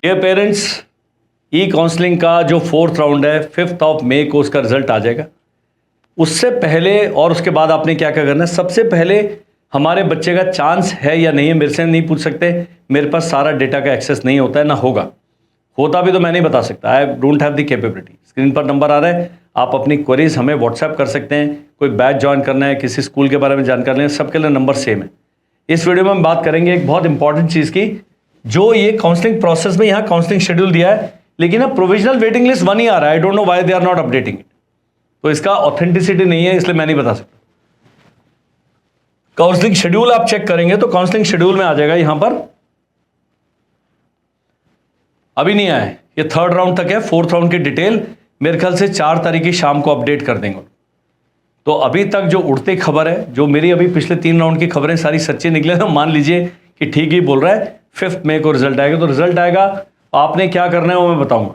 Dear parents, ई counselling का जो 4th round है 5 मई को उसका रिजल्ट आ जाएगा। उससे पहले और उसके बाद आपने क्या क्या करना है, सबसे पहले हमारे बच्चे का चांस है या नहीं है मेरे से नहीं पूछ सकते, मेरे पास सारा डेटा का एक्सेस नहीं होता है, ना होगा, होता भी तो मैं नहीं बता सकता। I don't have the capability. Screen पर नंबर आ रहा है, आप अपनी क्वेरीज हमें व्हाट्सएप कर सकते हैं। कोई बैच ज्वाइन करना है, किसी स्कूल के बारे में जानकारी लें, सबके लिए नंबर सेम है। इस वीडियो में हम बात करेंगे एक बहुत इंपॉर्टेंट चीज की, जो ये काउंसलिंग प्रोसेस में यहाँ काउंसलिंग शेड्यूल दिया है, लेकिन अब प्रोविजनल वेटिंग लिस्ट 1 ही आ रहा है। I don't know why they are not updating it. तो इसका ऑथेंटिसिटी नहीं है, इसलिए मैं नहीं बता सकता। काउंसलिंग शेड्यूल आप चेक करेंगे तो काउंसलिंग शेड्यूल में आ जाएगा, यहां पर अभी नहीं आया है, ये 3rd राउंड तक है। 4th राउंड की डिटेल मेरे ख्याल से 4 तारीख की शाम को अपडेट कर देंगे। तो अभी तक जो उड़ती खबर है, जो मेरी अभी पिछले 3 राउंड की खबरें सारी सच्ची निकले, तो मान लीजिए कि ठीक ही बोल रहा है। 5 मई को रिजल्ट आएगा, तो रिजल्ट आएगा, आपने क्या करना है वो मैं बताऊंगा।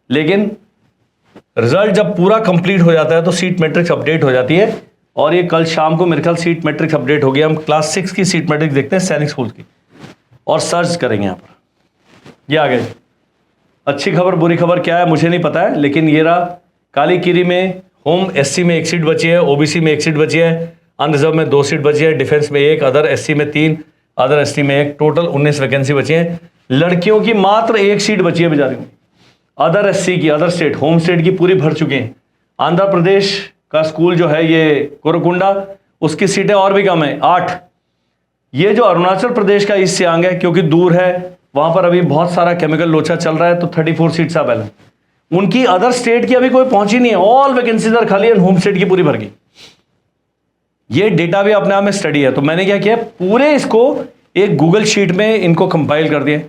लेकिन रिजल्ट जब पूरा कंप्लीट हो जाता है तो सीट मैट्रिक्स अपडेट हो जाती है, और ये कल शाम को मेरे ख्याल सीट मैट्रिक्स अपडेट हो गया। हम क्लास 6 की सीट मैट्रिक्स देखते हैं सैनिक स्कूल की, और सर्च करेंगे यहाँ पर। ये आ गए। अच्छी खबर बुरी खबर क्या है मुझे नहीं पता है, लेकिन ये रहा। कालीकीरी में होम एससी में 1 सीट बची है, ओबीसी में 1 सीट बची है, अनरिजर्व में 2 सीट बची है, डिफेंस में 1, अदर एससी में 3, अदर एसटी में 1, टोटल 19 वैकेंसी बची है। लड़कियों की मात्र 1 सीट बची है बेचारी में। अदर एससी की, अदर स्टेट, होम स्टेट की पूरी भर चुके हैं। आंध्र प्रदेश का स्कूल जो है ये कोरकुंडा, उसकी सीटें और भी कम है, 8। ये जो अरुणाचल प्रदेश का ईस्ट सियांग है, क्योंकि दूर है, वहां पर अभी बहुत सारा केमिकल लोचा चल रहा है, तो 34 सीट्स आप बैलेंस। उनकी अदर स्टेट की अभी कोई पहुंची नहीं है, ऑल वैकेंसीज आर खाली, होम स्टेट की पूरी भर गई। ये डेटा भी अपने आप में स्टडी है। तो मैंने क्या किया, पूरे इसको एक गूगल शीट में इनको कंपाइल कर दिया।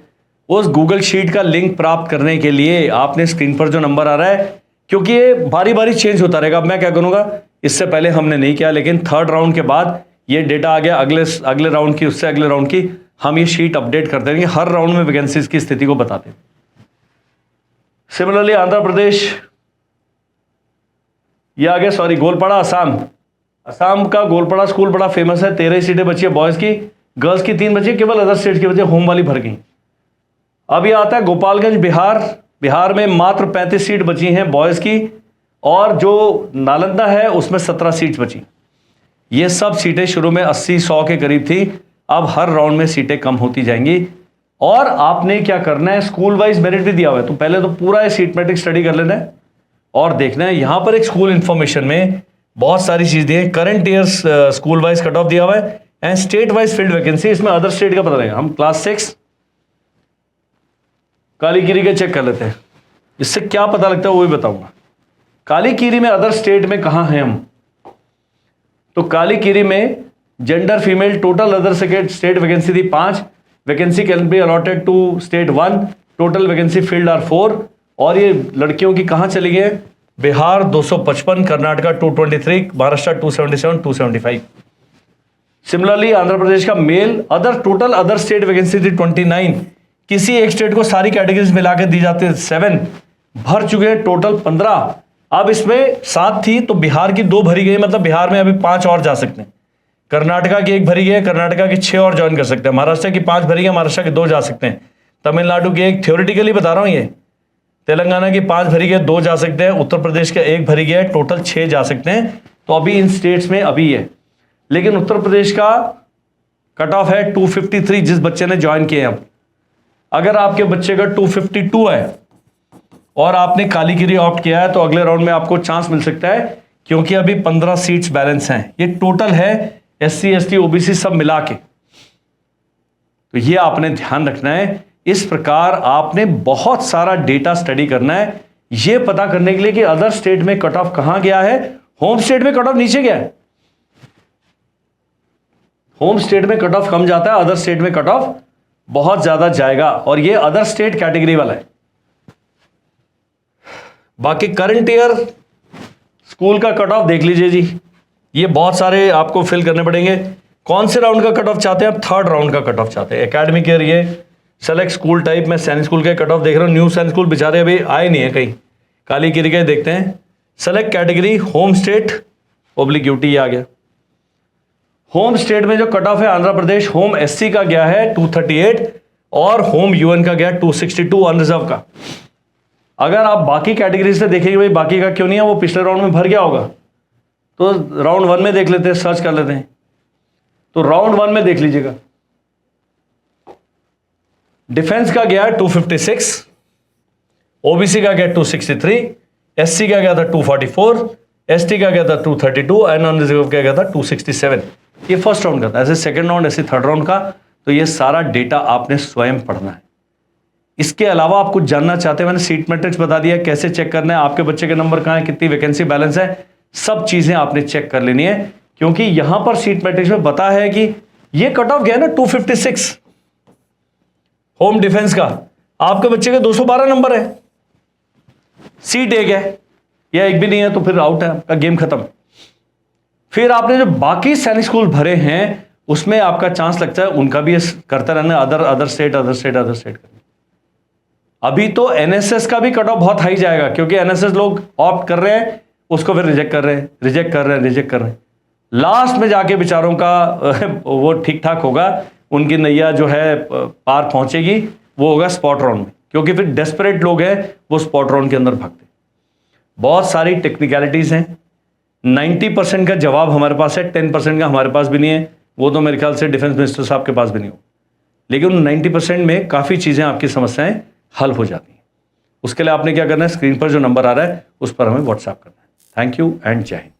उस गूगल शीट का लिंक प्राप्त करने के लिए आपने स्क्रीन पर जो नंबर आ रहा है, क्योंकि ये बारी बारी चेंज होता रहेगा। अब मैं क्या करूंगा, इससे पहले हमने नहीं किया, लेकिन 3rd राउंड के बाद ये डेटा आ गया, अगले राउंड की, उससे अगले राउंड की, हम ये शीट अपडेट कर देंगे, हर राउंड में वैकेंसीज की स्थिति को बताते हैं। सिमिलरली आंध्र प्रदेश, ये आ गया, सॉरी, गोलपाड़ा असम। असम का गोलपाड़ा स्कूल बड़ा फेमस है, 13 सीटें बची है बॉयज की, गर्ल्स की 3 बची, केवल अदर स्टेट की वजह होम वाली भर गई। अब ये आता है गोपालगंज बिहार। बिहार में मात्र 35 सीट बची हैं बॉयज की, और जो नालंदा है उसमें 17 सीट बची। ये सब सीटें शुरू में 80-100 के करीब थी, अब हर राउंड में सीटें कम होती जाएंगी। और आपने क्या करना है, स्कूल वाइज मेरिट भी दिया हुआ है, तो पहले तो पूरा ये सीट मैट्रिक्स स्टडी कर लेना है और देखना है। यहां पर एक स्कूल इंफॉर्मेशन में बहुत सारी चीज दी है। Current years school wise cut off दिया हुआ है, and state wise field vacancy, इसमें अदर स्टेट का पता लगेगा। हम क्लास 6 कालीकीरी के चेक कर लेते हैं, इससे क्या पता लगता है वो भी बताऊंगा। कालीकीरी में अदर स्टेट में कहां हैं हम, तो कालीकीरी में gender female total other state vacancy थी 5, vacancy can be allotted to state 1, total vacancy filled are 4। और ये लड़कियों की कहां चली गई, बिहार 255, कर्नाटका 223, महाराष्ट्र 277, 275। सिमिलरली आंध्र प्रदेश का male other, total other state vacancy थी 29, किसी एक स्टेट को सारी कैटेगरीज मिला के दी जाती है 7, भर चुके हैं टोटल 15। अब इसमें 7 थी तो बिहार की 2 भरी गई, मतलब बिहार में अभी 5 और जा सकते हैं। कर्नाटका की 1 भरी गई है, कर्नाटका की 6 और ज्वाइन कर सकते हैं। महाराष्ट्र की 5 भरी है, महाराष्ट्र के 2 जा सकते हैं। तमिलनाडु की 1 थ्योरेटिकली बता रहा हूं ये, तेलंगाना की 5 भरी गई, 2 जा सकते हैं। उत्तर प्रदेश के 1 भरी गई, टोटल 6 जा सकते हैं। तो अभी इन स्टेट्स में अभी है, लेकिन उत्तर प्रदेश का कट ऑफ है 253 जिस बच्चे ने ज्वाइन किए हैं। अगर आपके बच्चे का 252 है और आपने कालीकीरी ऑप्ट किया है, तो अगले राउंड में आपको चांस मिल सकता है, क्योंकि अभी 15 सीट्स बैलेंस हैं। ये टोटल है एससी एसटी ओबीसी सब मिला के, तो ये आपने ध्यान रखना है। इस प्रकार आपने बहुत सारा डेटा स्टडी करना है, ये पता करने के लिए कि अदर स्टेट में कट ऑफ कहां गया है। होम स्टेट में कट ऑफ नीचे गया है, होम स्टेट में कट ऑफ कम जाता है, अदर स्टेट में कट ऑफ बहुत ज्यादा जाएगा, और ये अदर स्टेट कैटेगरी वाला है। बाकी करंट ईयर स्कूल का कट ऑफ देख लीजिए जी, ये बहुत सारे आपको फिल करने पड़ेंगे। कौन से राउंड का कट ऑफ चाहते हैं आप, 3rd राउंड का कट ऑफ चाहते हैं। एकेडमिक ईयर ये सेलेक्ट स्कूल टाइप में सैनिक स्कूल के कट ऑफ देख रहे हो, न्यू सैनिक स्कूल बेचारे अभी आए नहीं है कहीं, कालीकीरी के देखते हैं। सेलेक्ट कैटेगरी होम स्टेट ओब्लिक्यूटी, आ गया। होम स्टेट में जो कट ऑफ है आंध्र प्रदेश, होम एससी का गया है 238, और होम यूएन का गया 262 अनरिजर्व का। अगर आप बाकी कैटेगरी से देखेंगे भाई बाकी का क्यों नहीं है, वो पिछले राउंड में भर गया होगा, तो राउंड 1 में देख लेते हैं, सर्च कर लेते हैं। तो राउंड 1 में देख लीजिएगा, डिफेंस का गया 256, ओबीसी का गया 263, एससी का गया था 244, एसटी का गया था 232 एंड अनरिजर्व का गया था 267। ये फर्स्ट राउंड का था। ऐसे सेकंड राउंड, ऐसे थर्ड राउंड का। तो ये सारा डेटा आपने स्वयं पढ़ना है। इसके अलावा आप कुछ जानना चाहते हैं, मैंने सीट मैट्रिक्स बता दिया, कैसे चेक करना है, आपके बच्चे के नंबर कहां है, कितनी वैकेंसी बैलेंस है, सब चीजें आपने चेक कर लेनी है। क्योंकि यहां पर सीट मैट्रिक्स में बता है कि ये कट ऑफ गया ना 256 होम डिफेंस का, आपके बच्चे के 212 नंबर है, सीट एक है या एक भी नहीं है, तो फिर आउट है, आपका गेम खत्म। फिर आपने जो बाकी सैनिक स्कूल भरे हैं उसमें आपका चांस लगता है उनका भी करते रहना, अदर स्टेट करना। अभी तो एनएसएस का भी कट ऑफ बहुत हाई जाएगा, क्योंकि एनएसएस लोग ऑप्ट कर रहे हैं, उसको फिर रिजेक्ट कर रहे हैं। लास्ट में जाके बेचारों का वो ठीक ठाक होगा, उनकी नैया जो है पार पहुंचेगी, वो होगा स्पॉट राउंड में, क्योंकि फिर डेस्परेट लोग हैं वो स्पॉट राउंड के अंदर भागते। बहुत सारी टेक्निकलिटीज हैं। 90% का जवाब हमारे पास है, 10% का हमारे पास भी नहीं है, वो तो मेरे ख्याल से डिफेंस मिनिस्टर साहब के पास भी नहीं हो। लेकिन 90% में काफ़ी चीज़ें आपकी समस्याएं हल हो जाती हैं। उसके लिए आपने क्या करना है, स्क्रीन पर जो नंबर आ रहा है उस पर हमें व्हाट्सएप करना है। थैंक यू एंड जय हिंद।